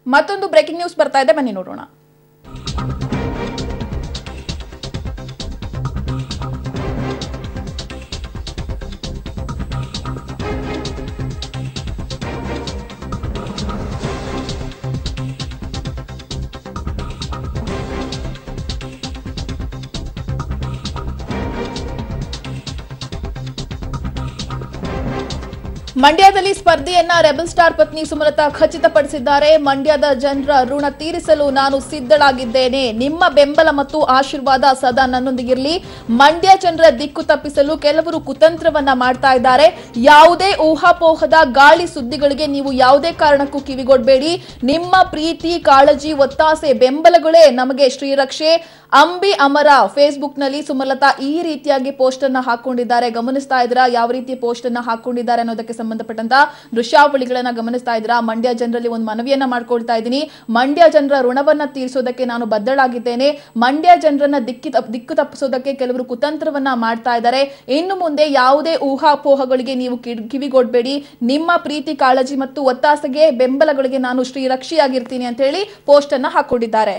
ಮತ್ತೊಂದು breaking news ಬರ್ತಾ ಇದೆ, ಬನ್ನಿ ನೋಡೋಣ. ಮಂಡ್ಯದಲ್ಲಿ ಸ್ಪರ್ಧೆಯನ್ನ ರೆಬಲ್ ಸ್ಟಾರ್ ಪತ್ನಿ ಸುಮಲತಾ ಖಚಿತಪಡಿಸಿದ್ದಾರೆ. ಮಂಡ್ಯದ ಜನರ ಋಣ ತೀರಿಸಲು ನಾನು ಸಿದ್ಧಳಾಗಿದ್ದೇನೆ. ನಿಮ್ಮ ಬೆಂಬಲ ಮತ್ತು ಆಶೀರ್ವಾದ ಸದಾ ನನ್ನೊಂದಿಗಿರಲಿ. ಮಂಡ್ಯ ಜನರ ದಿಕ್ಕು ತಪ್ಪಿಸಲು ಕೆಲವರು ಕುತಂತ್ರವನ್ನ ಮಾಡ್ತಾ ಇದ್ದಾರೆ. ಯಾವುದೇ ಊಹಾಪೋಹದ ಗಾಳಿ ಸುದ್ದಿಗಳಿಗೆ ನೀವು ಯಾವುದೇ ಕಾರಣಕ್ಕೂ ಕಿವಿಗೊಡಬೇಡಿ. ನಿಮ್ಮ ಪ್ರೀತಿ, ಕಾಳಜಿ, ಒತ್ತಾಸೆ, ಬೆಂಬಲಗಳೇ ನಮಗೆ ಶ್ರೀರಕ್ಷೆ. ಅಂಬಿ ಅಮರ ಫೇಸ್ಬುಕ್ ನಲ್ಲಿ ಸುಮಲತಾ ಈ ರೀತಿಯಾಗಿ ಪೋಸ್ಟ್ ಅನ್ನ ಹಾಕೊಂಡಿದ್ದಾರೆ. ಗಮನಿಸ್ತಾ ಇದ್ದೀರಾ ಯಾವ ರೀತಿ ಪೋಸ್ಟ್ ಅನ್ನ ಹಾಕೊಂಡಿದ್ದಾರೆ ಅನ್ನೋದಕ್ಕೆ ಸಂಬಂಧಪಟ್ಟಂತ ದೃಶ್ಯಾವಳಿಗಳನ್ನ ಗಮನಿಸ್ತಾ ಇದ್ದೀರಾ. ಮಂಡ್ಯ ಜನರಲ್ಲಿ ಒಂದು ಮನವಿಯನ್ನ ಮಾಡ್ಕೊಳ್ತಾ ಇದ್ದೀನಿ. ಮಂಡ್ಯ ಜನರ ಋಣವನ್ನ ತೀರಿಸೋದಕ್ಕೆ ನಾನು ಬದ್ಧಳಾಗಿದ್ದೇನೆ. ಮಂಡ್ಯ ಜನರನ್ನ ದಿಕ್ಕು ತಪ್ಪಿಸೋದಕ್ಕೆ ಕೆಲವರು ಕುತಂತ್ರವನ್ನ ಮಾಡ್ತಾ ಇದ್ದಾರೆ. ಇನ್ನು ಮುಂದೆ ಯಾವುದೇ ಊಹಾಪೋಹಗಳಿಗೆ ನೀವು ಕಿವಿಗೊಡಬೇಡಿ. ನಿಮ್ಮ ಪ್ರೀತಿ, ಕಾಳಜಿ ಮತ್ತು ಒತ್ತಾಸೆಗೆ, ಬೆಂಬಲಗಳಿಗೆ ನಾನು ಶ್ರೀರಕ್ಷಿಯಾಗಿರ್ತೀನಿ ಅಂತ ಹೇಳಿ ಪೋಸ್ಟ್ ಅನ್ನ ಹಾಕೊಂಡಿದ್ದಾರೆ.